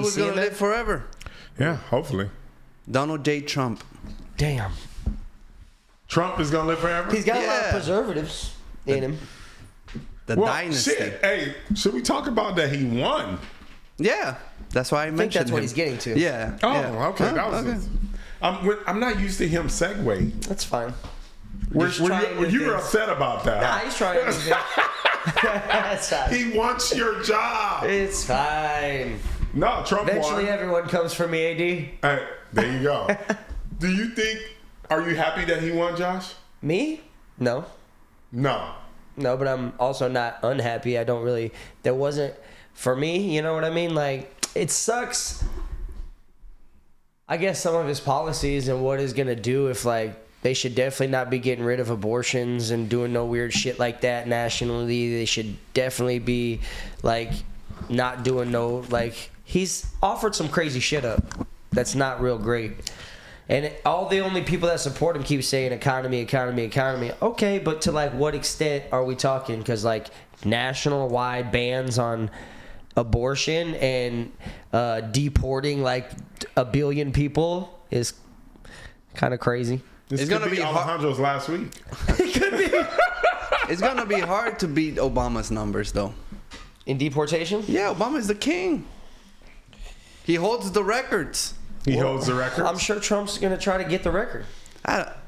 He's going to live forever. Yeah, hopefully. Donald J. Trump. Damn. Trump is going to live forever? He's got a lot of preservatives in him. The dynasty. Shit. Hey, should we talk about that he won? Yeah. That's why I mentioned think that's him. what he's getting to. Yeah. Oh, yeah. okay. Huh? That was Okay. I'm not used to him segue. That's fine. Were you upset about that? Nah, he's trying to do That's fine. He wants your job. It's fine. No, Trump Eventually won. everyone comes for me, AD. Hey, there you go. Do you think, are you happy that he won, Josh? Me? No. No. No, but I'm also not unhappy. I don't really, there wasn't, for me, you know what I mean? Like, it sucks. I guess some of his policies and what he's going to do if, like, they should definitely not be getting rid of abortions and doing no weird shit like that nationally. They should definitely be, like, not doing no, like, he's offered some crazy shit up that's not real great. And all the only people that support him keep saying economy. Okay, but to, like, what extent are we talking? Because, like, national-wide bans on abortion and deporting, like, 1 billion people is kind of crazy. This It's could gonna be be Alejandro's last week. It could be. It's going to be hard to beat Obama's numbers, though. In deportation? Yeah, Obama's the king. He holds the records. He holds the record. I'm sure Trump's going to try to get the record.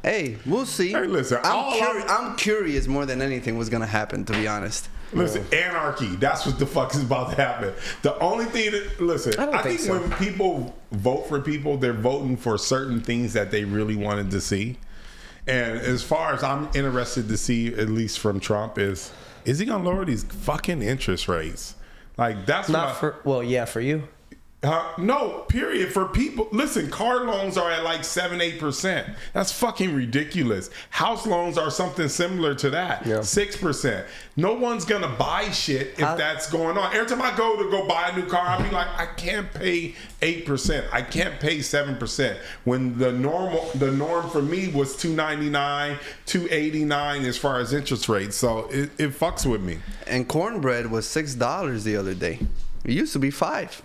Hey, we'll see. Hey, listen, I'm curious more than anything what's going to happen, to be honest. Listen, anarchy. That's what the fuck is about to happen. The only thing that, listen, I think so. when people vote for people, they're voting for certain things that they really wanted to see. And as far as I'm interested to see, at least from Trump, is he going to lower these fucking interest rates? Like, that's Not for, well, yeah, for you. No, period. For people, listen, car loans are at like 7-8%. That's fucking ridiculous. House loans are something similar to that, 6%. No one's gonna buy shit if that's going on. Every time I go buy a new car, I'll be like, I can't pay 8%. I can't pay 7%. When the norm for me was $299, $289 as far as interest rates. So it fucks with me. And cornbread was $6 the other day. It used to be $5.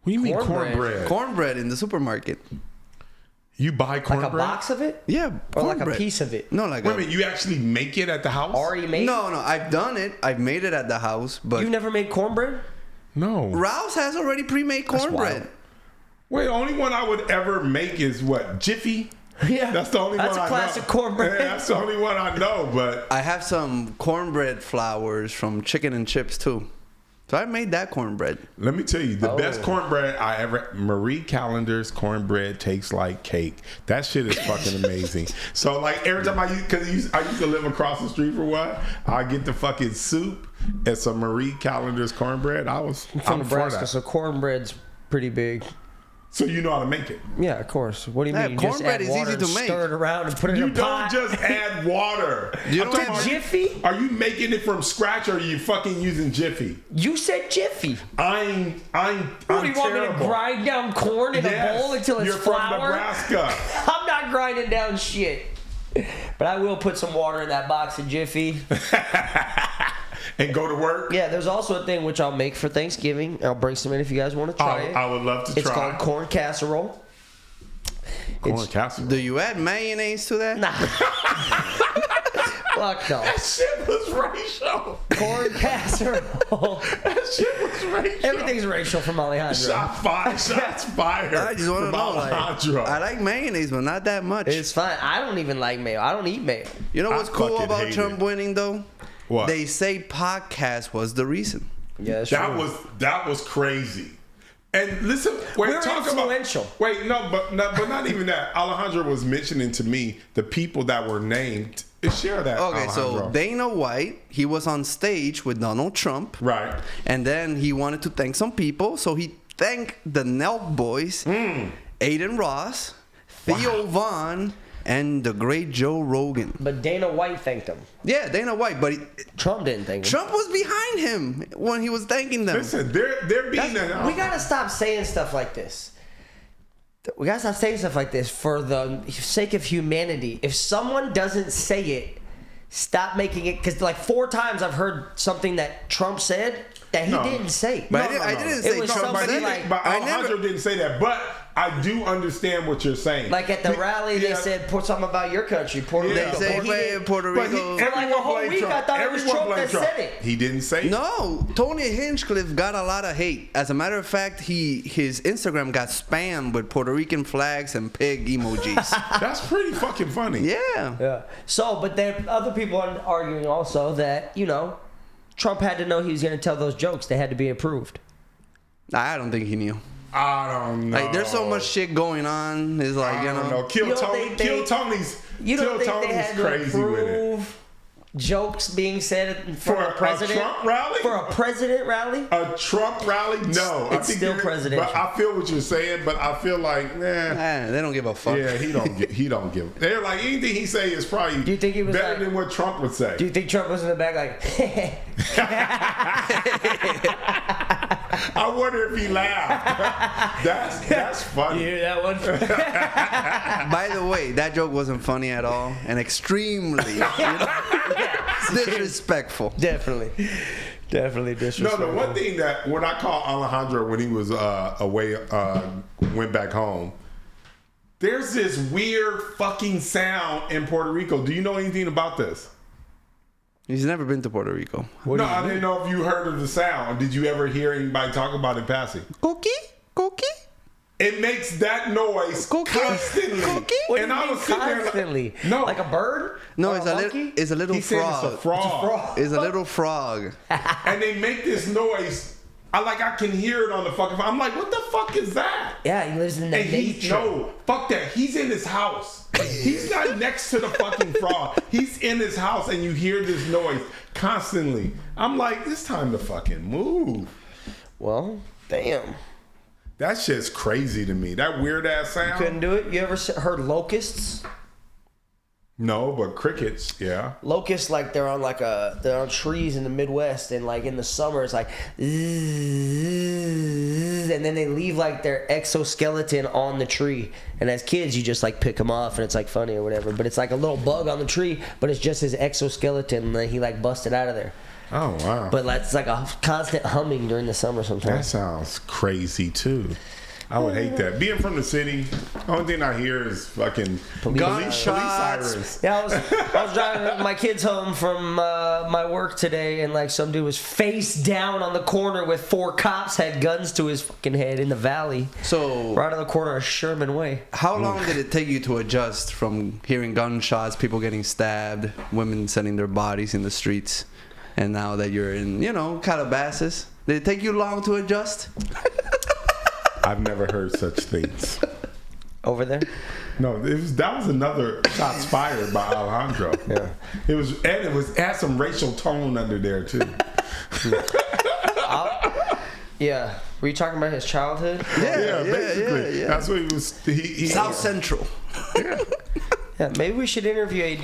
What do you mean Cornbread? cornbread? Cornbread in the supermarket. You buy cornbread? Like a box of it? Yeah, Or like a cornbread. piece of it? No, like Wait a minute, you actually make it at the house? Already made? No, I've done it. I've made it at the house, but You've never made cornbread? No. Rouse has already pre-made cornbread. Wait, the only one I would ever make is what? Jiffy? Yeah. That's the only one I know. That's a classic cornbread. Yeah, that's the only one I know, but I have some cornbread flours from Chicken and Chips too. So I made that cornbread. let me tell you, the best cornbread I ever, Marie Callender's cornbread tastes like cake. That shit is fucking amazing. So like every time I used to live across the street for what, I get the fucking soup and some Marie Callender's cornbread. I'm From Nebraska, for that. so cornbread's pretty big. So you know how to make it. Yeah, of course. What do you Yeah, mean? You just cornbread add is water easy to and make. stir it around and put it You in a don't pot? just add water. You I'm don't talking add about- Jiffy? Are you making it from scratch or are you fucking using Jiffy? You said Jiffy. I'm What do you want me to terrible. grind down corn in a bowl until it's You're flour? from Nebraska. I'm not grinding down shit. But I will put some water in that box of Jiffy. And go to work. Yeah, there's also a thing which I'll make for Thanksgiving. I'll bring some in if you guys want to try it. I would love to It's try. called corn casserole. Corn casserole. Do you add mayonnaise to that? Nah. Fuck no. That shit was racial. Corn casserole. That shit was racial. Everything's racial from Alejandro. Shots fired. I just want to from know. Alejandro. I like mayonnaise, but not that much. It's fine. I don't even like mayo. I don't eat mayo. You know what's cool fucking about hate Trump it. winning though? What? They say podcast was the reason. Yeah, that's That true. was crazy. And listen, wait, We're talk influential. about. Wait, no, but not even that. Alejandro was mentioning to me the people that were named. Share that. Okay, Alejandro. so Dana White, he was on stage with Donald Trump. Right. And then he wanted to thank some people, so he thanked the Nelk boys, Aiden Ross, Theo Vaughn, and the great Joe Rogan. But Dana White thanked him. Yeah, Dana White, but Trump didn't thank him. Trump was behind him when he was thanking them. Listen, they're being. We gotta stop saying stuff like this. We gotta stop saying stuff like this for the sake of humanity. If someone doesn't say it, stop making it. Because like 4 times I've heard something that Trump said, that he didn't say. But I didn't say was Trump somebody said it. like- But Alejandro didn't say that. But I do understand what you're saying. Like at the rally, they said put something about your country, Puerto Yeah. Rico. They say But he play didn't- Puerto But Rico. For like a whole blamed week, I thought it was Everyone Trump blamed that said it. He didn't say it. No, Tony Hinchcliffe got a lot of hate. As a matter of fact, his Instagram got spammed with Puerto Rican flags and pig emojis. That's pretty fucking funny. Yeah. Yeah. So, but then other people are arguing also that, Trump had to know he was going to tell those jokes. They had to be approved. I don't think he knew. I don't know. Like, there's so much shit going on. It's like, I don't know. You don't think they- Tony's. You don't think they had to crazy with it. approve jokes being said in front For of a president? a Trump rally? For a president rally? A Trump rally? No. It's still presidential. But I feel what you're saying, but I feel like, they don't give a fuck. yeah, he don't give. They're like, anything he say is probably Do you think he was better like- than what Trump would say. Do you think Trump was in the back like, I wonder if he laughed. That's funny. you hear that one? By the way, that joke wasn't funny at all and extremely disrespectful. Definitely No, disrespectful. the one thing that when I called Alejandro when he was away, went back home, there's this weird fucking sound in Puerto Rico. Do you know anything about this? He's never been to Puerto Rico. No, I didn't know if you heard of the sound. Did you ever hear anybody talk about it in passing? Cookie? Cookie? It makes that noise Cookie? constantly. Cookie? What And do you I mean was sitting there like, constantly? no. Like a bird? No, Or it's a a monkey? little. It's a little He said frog. it's a frog. It's a little frog. And they make this noise. I can hear it on the fucking phone. I'm like, what the fuck is that? Yeah, he lives in the And nature. fuck that. He's in his house. He's not next to the fucking frog. He's in his house and you hear this noise constantly. I'm like, it's time to fucking move. Well, damn. That shit's crazy to me. That weird ass sound. Couldn't do it. You ever heard locusts? No, but crickets, yeah. Locusts, like they're on trees in the Midwest, and like in the summer it's like zzz, and then they leave like their exoskeleton on the tree, and as kids you just like pick them off and it's like funny or whatever, but it's like a little bug on the tree, but it's just his exoskeleton, and then he like busted out of there. Oh wow. But like, it's like a constant humming during the summer That sometimes. sounds crazy too. I would hate that. Being from the city, only thing I hear is fucking police sirens. Yeah, I was driving my kids home from my work today, and like some dude was face down on the corner with 4 cops had guns to his fucking head in the valley. So, Right on the corner of Sherman Way. how long did it take you to adjust from hearing gunshots, people getting stabbed, women sending their bodies in the streets, and now that you're in, Calabasas? Did it take you long to adjust? I've never heard such things. Over there? No, that was another shots fired by Alejandro. Yeah. It had some racial tone under there too. Yeah. Were you talking about his childhood? Basically. yeah. That's what he was. He South Central. Yeah, maybe we should interview AD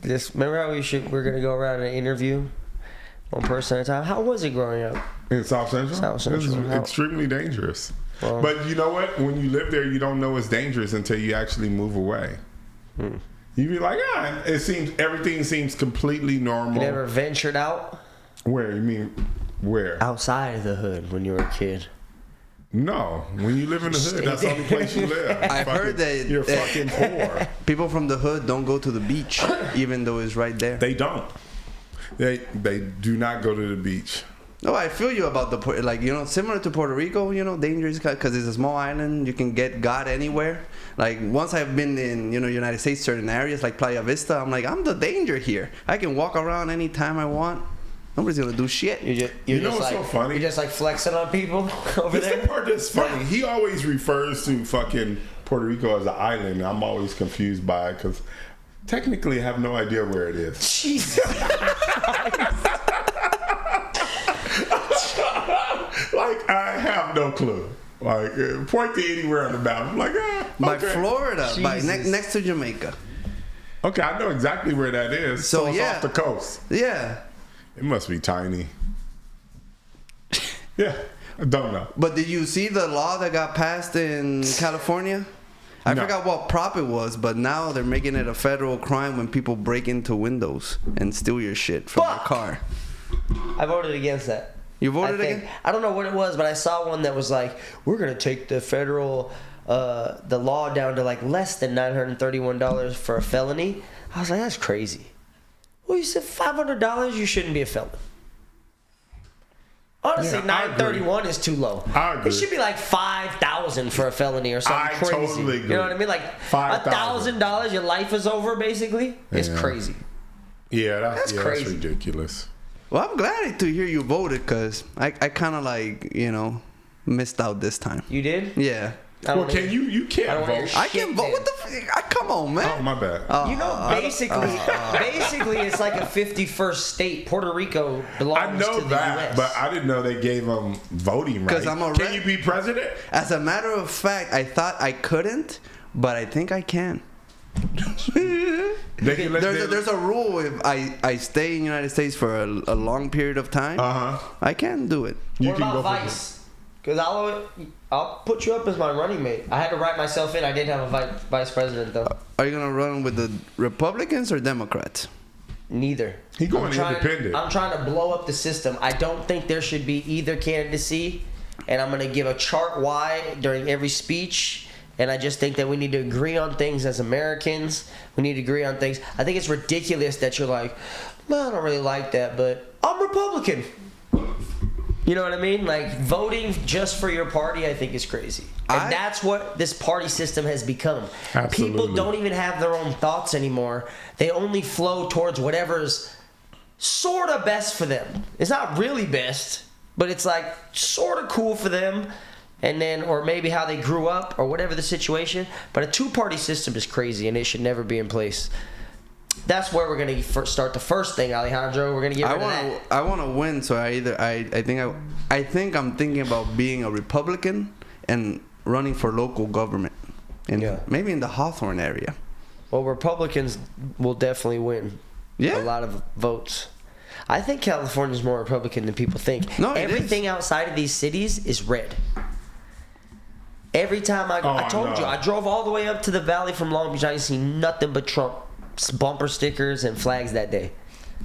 this. Remember how we're gonna go around and interview one person at a time? How was it growing up? in South Central. South Central. It's extremely dangerous. Well, But you know what? When you live there, you don't know it's dangerous until you actually move away. You be like, everything seems completely normal. you never ventured out Where? You mean where? outside of the hood when you were a kid. No, when you live in the hood, that's the only place you live. I've heard that you're fucking poor. people from the hood don't go to the beach, even though it's right there. They don't. They do not go to the beach. No, I feel you about similar to Puerto Rico, dangerous because it's a small island. You can got anywhere. Like, once I've been in, United States, certain areas like Playa Vista, I'm like, I'm the danger here. I can walk around anytime I want. Nobody's going to do shit. You know just what's so funny? You're just like flexing on people over This there. the part that's funny. He always refers to fucking Puerto Rico as an island. And I'm always confused by it because technically I have no idea where it is. Jesus. Like, I have no clue. Like, point to anywhere on the map. I'm like, By okay. Florida, Jesus. next to Jamaica. Okay, I know exactly where that is. So, it's yeah. off the coast. Yeah. It must be tiny. Yeah, I don't know. But did you see the law that got passed in California? I No. forgot what prop it was, but now they're making it a federal crime when people break into windows and steal your shit from your car. I voted against that. You voted again? I don't know what it was, but I saw one that was like, we're going to take the federal, the law down to like less than $931 for a felony. I was like, that's crazy. Well, you said $500, you shouldn't be a felon. Honestly, $931 is too low. I agree. It should be like $5,000 for a felony or something crazy. I totally agree. You know what I mean? Like $1,000, your life is over basically. It's crazy. Yeah, that's crazy. That's ridiculous. Well, I'm glad to hear you voted because I kind of like, missed out this time. You did? Yeah. Well, you can't vote. I can vote. What the come on, man. Oh, my bad. Basically, it's like a 51st state. Puerto Rico belongs to the U.S. But I didn't know they gave them voting rights. Can you be president? As a matter of fact, I thought I couldn't, but I think I can. There's a rule if I stay in the United States for a long period of time. I can do it. What about Vice? Because I'll put you up as my running mate. I had to write myself in. I didn't have a vice president though. Are you gonna run with the Republicans or Democrats? Neither. He's going independent. I'm trying to blow up the system. I don't think there should be either candidacy, and I'm gonna give a chart why during every speech. And I just think that we need to agree on things as Americans. We need to agree on things. I think it's ridiculous that you're like, well, I don't really like that, but I'm Republican. You know what I mean? Like, voting just for your party, I think is crazy. And that's what this party system has become. Absolutely. People don't even have their own thoughts anymore. They only flow towards whatever's sort of best for them. It's not really best, but it's like sort of cool for them. And then, or maybe how they grew up or whatever the situation. But a two-party system is crazy and it should never be in place. That's where we're going to start the first thing, Alejandro. We're going to get rid of that. I want to win, so I think I'm thinking about being a Republican and running for local government, maybe in the Hawthorne area. Well, Republicans will definitely win a lot of votes. I think California is more Republican than people think. No, everything outside of these cities is red. Every time I told you, I drove all the way up to the valley from Long Beach. I didn't see nothing but Trump bumper stickers and flags that day.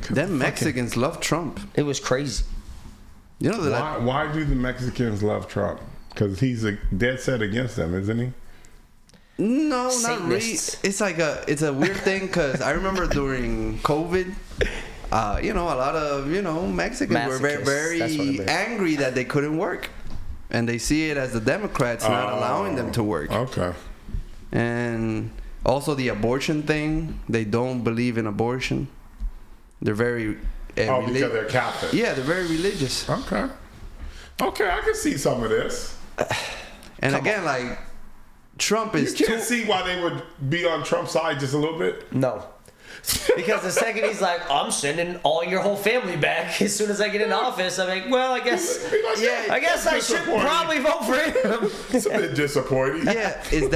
Them Mexicans love Trump. It was crazy. You know that? Why do the Mexicans love Trump? Because he's a dead set against them, isn't he? No, not really. It's like it's a weird thing because I remember during COVID, a lot of Mexicans were very, very angry that they couldn't work, and they see it as the Democrats not allowing them to work. Okay. And also the abortion thing, they don't believe in abortion. They're very because they're Catholic. Yeah, they're very religious. Okay, I can see some of this. And again, like Trump is. You can't see why they would be on Trump's side just a little bit. No. Because the second he's like, I'm sending all your whole family back as soon as I get in office, I'm like, well, I guess I should probably vote for him. It's a bit disappointing. Yeah, is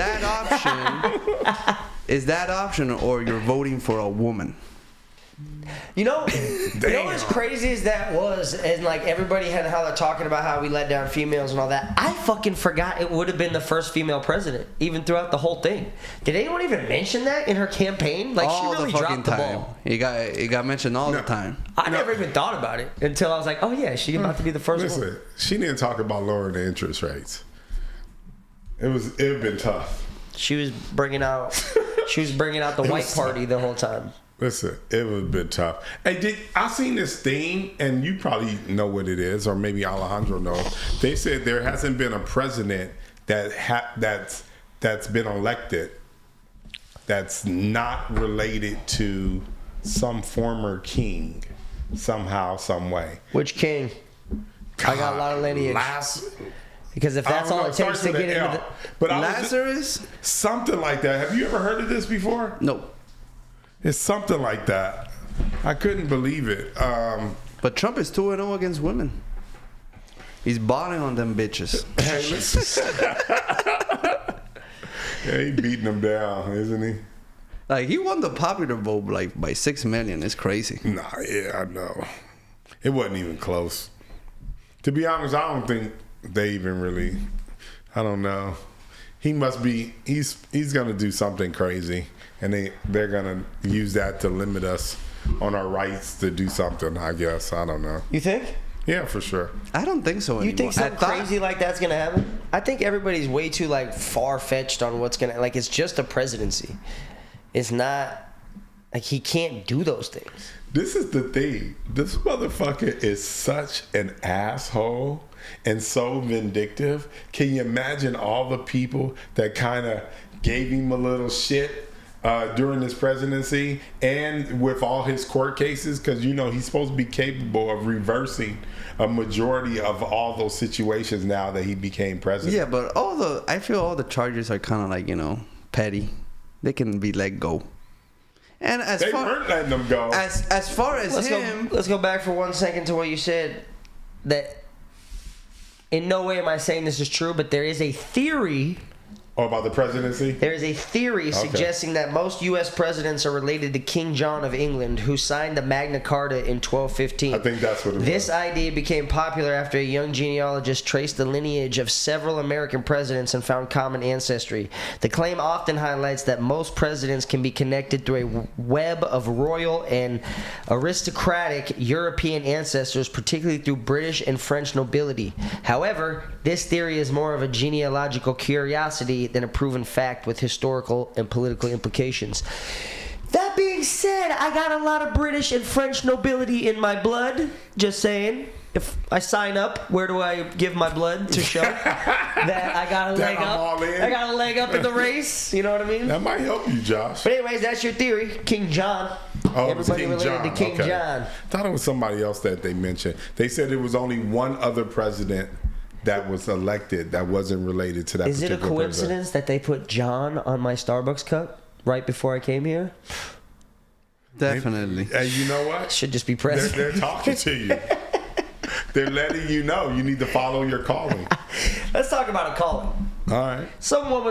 that option or you're voting for a woman? You know what's crazy as that was, and like everybody had how they're talking about how we let down females and all that. I fucking forgot it would have been the first female president, even throughout the whole thing. Did anyone even mention that in her campaign? Like she really dropped the ball. It got mentioned all the time. I never even thought about it until I was like, oh yeah, she's about to be the first one. She didn't talk about lowering the interest rates. It had been tough. She was bringing out the white party the whole time. Listen, it would have been tough. Hey, I seen this thing, and you probably know what it is, or maybe Alejandro knows. They said there hasn't been a president that's been elected that's not related to some former king somehow, some way. Which king? I got a lot of lineage. Because if that's all it takes to get into the... Lazarus? Something like that. Have you ever heard of this before? No. It's something like that. I couldn't believe it. But Trump is 2-0 against women. He's balling on them bitches. Hey, listen. Yeah, he's beating them down, isn't he? Like, he won the popular vote like by 6 million. It's crazy. Nah, yeah, I know. It wasn't even close. To be honest, I don't think they even really... I don't know. He must be... He's going to do something crazy. And they're going to use that to limit us on our rights to do something, I guess. I don't know. You think? Yeah, for sure. I don't think so anymore. You think something crazy like that's gonna happen? I think everybody's way too like far fetched on what's gonna like. It's just a presidency. It's not like he can't do those things. This is the thing. This motherfucker is such an asshole and so vindictive. Can you imagine all the people that kind of gave him a little shit during his presidency and with all his court cases? Because, you know, he's supposed to be capable of reversing a majority of all those situations now that he became president. Yeah, but I feel all the charges are kind of like, you know, petty. They can be let go. And they weren't letting them go. As far as let's go back for 1 second to what you said. That in no way am I saying this is true, but there is a theory. Oh, about the presidency? There is a theory suggesting that most U.S. presidents are related to King John of England, who signed the Magna Carta in 1215. I think that's what it was. This idea became popular after a young genealogist traced the lineage of several American presidents and found common ancestry. The claim often highlights that most presidents can be connected through a web of royal and aristocratic European ancestors, particularly through British and French nobility. However, this theory is more of a genealogical curiosity than a proven fact with historical and political implications. That being said, I got a lot of British and French nobility in my blood. Just saying. If I sign up, where do I give my blood to show that I got a leg up? I got a leg up in the race. You know what I mean? That might help you, Josh. But anyways, that's your theory. King John. Oh, everybody King related John. to King John. I thought it was somebody else that they mentioned. They said there was only one other president that was elected that wasn't related to that Is particular it a coincidence that they put John on my Starbucks cup right before I came here? Definitely. And you know what? Should just be president. They're talking to you. They're letting you know you need to follow your calling. Let's talk about a calling. All right. Some woman